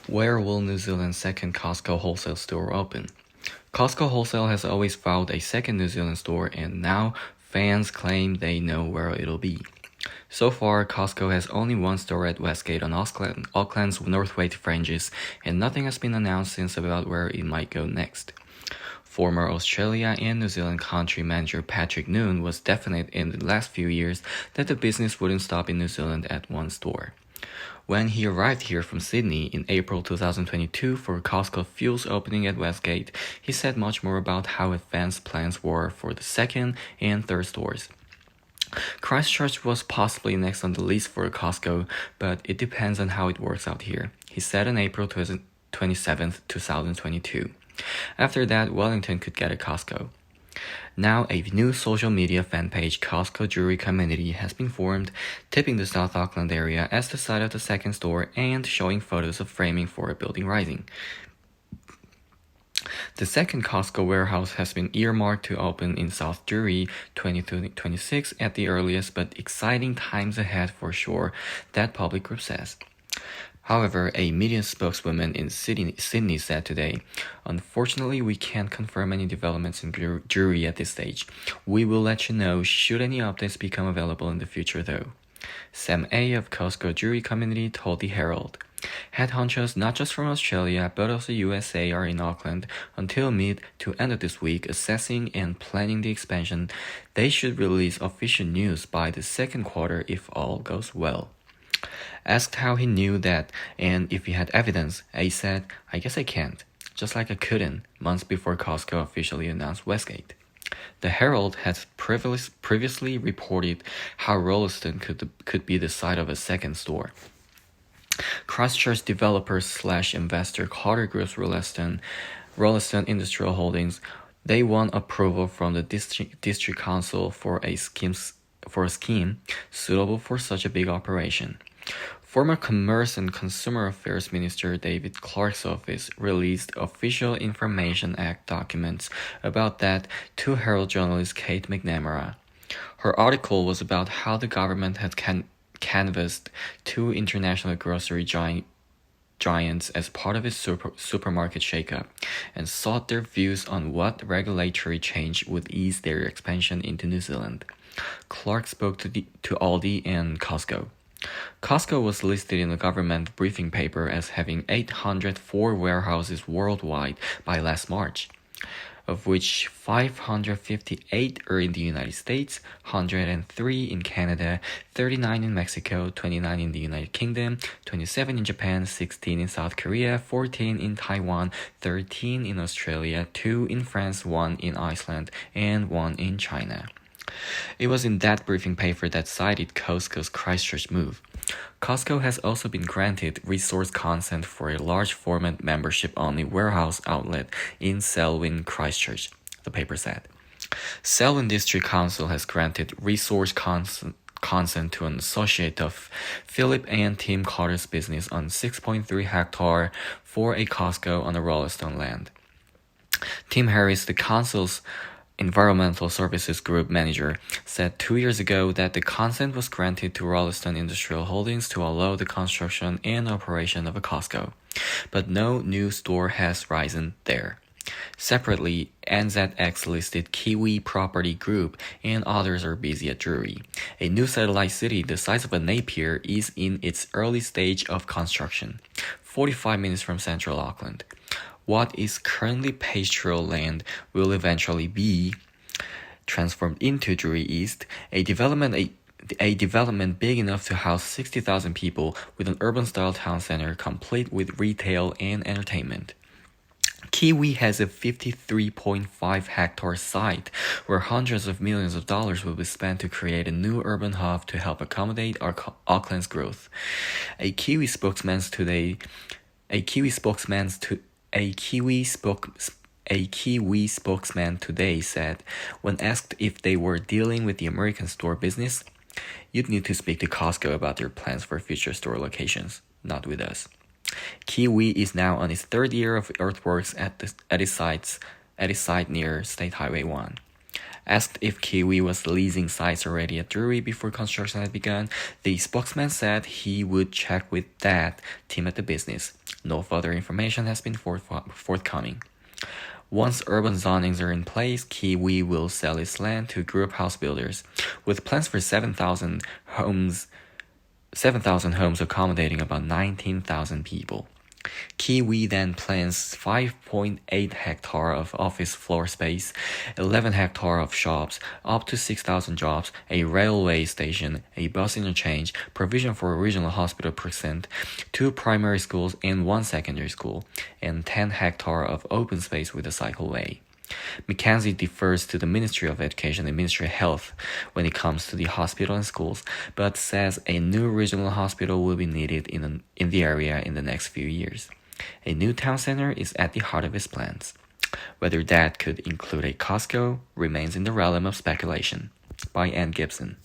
Where will New Zealand's second Costco Wholesale store open? Costco Wholesale has always vowed a second New Zealand store, and now fans claim they know where it'll be. So far, Costco has only one store at Westgate on Auckland's Northway fringes, and nothing has been announced since about where it might go next. Former Australia and New Zealand country manager Patrick Noone was definite in the last few years that the business wouldn't stop in New Zealand at one store. When he arrived here from Sydney in April 2022 for Costco Fuel's opening at Westgate, he said much more about how advanced plans were for the second and third stores. Christchurch was possibly next on the list for Costco, but it depends on how it works out here, he said on April 27, 2022. After that, Wellington could get a Costco. Now, a new social media fan page, Costco Drury Community, has been formed, tipping the South Auckland area as the site of the second store and showing photos of framing for a building rising. The second Costco warehouse has been earmarked to open in South Drury 2026 at the earliest, but exciting times ahead for sure, that public group says. However, a media spokeswoman in Sydney said today, "Unfortunately, we can't confirm any developments in Drury at this stage. We will let you know should any updates become available in the future though." Sam A. of Costco Drury Community told the Herald. Head honchos not just from Australia but also USA are in Auckland until mid to end of this week assessing and planning the expansion. They should release official news by the second quarter if all goes well. Asked how he knew that and if he had evidence, A said, "I guess I can't, just like I couldn't," months before Costco officially announced Westgate. The Herald had previously reported how Rolleston could be the site of a second store. Christchurch developer/investor Carter Group's Rolleston Industrial Holdings, they won approval from the district council for a scheme suitable for such a big operation. Former Commerce and Consumer Affairs Minister David Clark's office released Official Information Act documents about that to Herald journalist Kate McNamara. Her article was about how the government had canvassed two international grocery giants as part of its supermarket shakeup and sought their views on what regulatory change would ease their expansion into New Zealand. Clark spoke to Aldi and Costco. Costco was listed in the government briefing paper as having 804 warehouses worldwide by last March, of which 558 are in the United States, 103 in Canada, 39 in Mexico, 29 in the United Kingdom, 27 in Japan, 16 in South Korea, 14 in Taiwan, 13 in Australia, 2 in France, 1 in Iceland, and 1 in China. It was in that briefing paper that cited Costco's Christchurch move. Costco has also been granted resource consent for a large format membership-only warehouse outlet in Selwyn, Christchurch, the paper said. Selwyn District Council has granted resource consent to an associate of Philip and Tim Carter's business on 6.3 hectares for a Costco on the Rolleston land. Tim Harris, the council's Environmental Services Group manager, said 2 years ago that the consent was granted to Rolleston Industrial Holdings to allow the construction and operation of a Costco, but no new store has risen there. Separately, NZX-listed Kiwi Property Group and others are busy at Drury. A new satellite city the size of a Napier is in its early stage of construction, 45 minutes from central Auckland. What is currently pastoral land will eventually be transformed into Drury East, a development big enough to house 60,000 people with an urban-style town center complete with retail and entertainment. Kiwi has a 53.5 hectare site where hundreds of millions of dollars will be spent to create a new urban hub to help accommodate Auckland's growth. A Kiwi spokesman today said, when asked if they were dealing with the American store business, "You'd need to speak to Costco about their plans for future store locations, not with us." Kiwi is now on its third year of earthworks at its site near State Highway 1. Asked if Kiwi was leasing sites already at Drury before construction had begun, the spokesman said he would check with that team at the business. No further information has been forthcoming. Once urban zonings are in place, Kiwi will sell its land to group house builders, with plans for 7,000 homes accommodating about 19,000 people. Kiwi then plans 5.8 hectare of office floor space, 11 hectare of shops, up to 6,000 jobs, a railway station, a bus interchange, provision for a regional hospital precinct, 2 primary schools and 1 secondary school, and 10 hectare of open space with a cycleway. Mackenzie defers to the Ministry of Education and Ministry of Health when it comes to the hospital and schools, but says a new regional hospital will be needed in the area in the next few years. A new town center is at the heart of his plans. Whether that could include a Costco remains in the realm of speculation. By Ann Gibson.